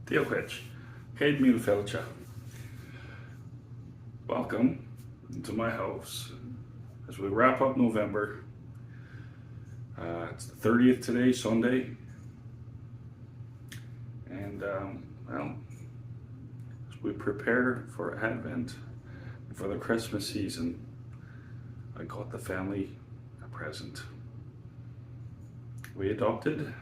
Dubh, Céad Míle Fáilte. Welcome to my house as we wrap up November. It's the 30th today, Sunday. And, well, as we prepare for Advent, for the Christmas season, I got the family a present. We adopted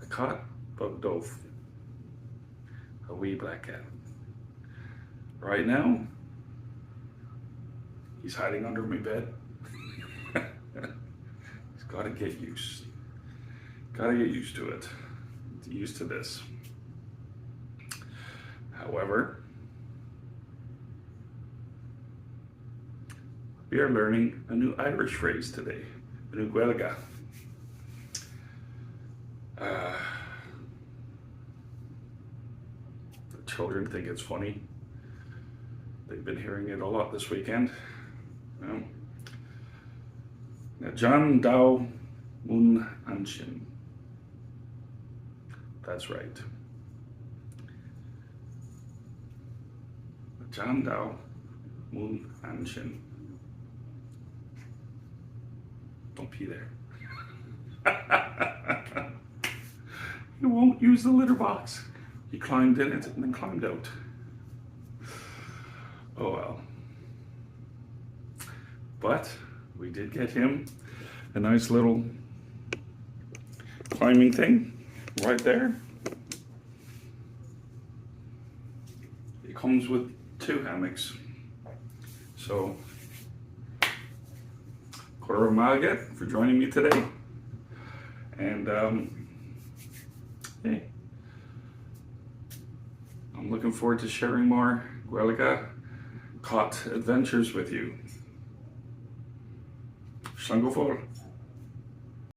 a cat called Dubh, a wee black cat. Right now, he's hiding under my bed. He's got to get used. Got to get used to it. Used to this. However, we are learning a new Irish phrase today, a new Gaeilge. The children think it's funny. They've been hearing it a lot this weekend. Now, John Dow Mun Anshin. That's right. John Dow Mun Anshin. Don't pee there. He won't use the litter box. He climbed in it and then climbed out. Oh well. But we did get him a nice little climbing thing right there. It comes with 2 hammocks. So, Cora Malga for joining me today. And hey, I'm looking forward to sharing more Gaeilge caught adventures with you. Shango for.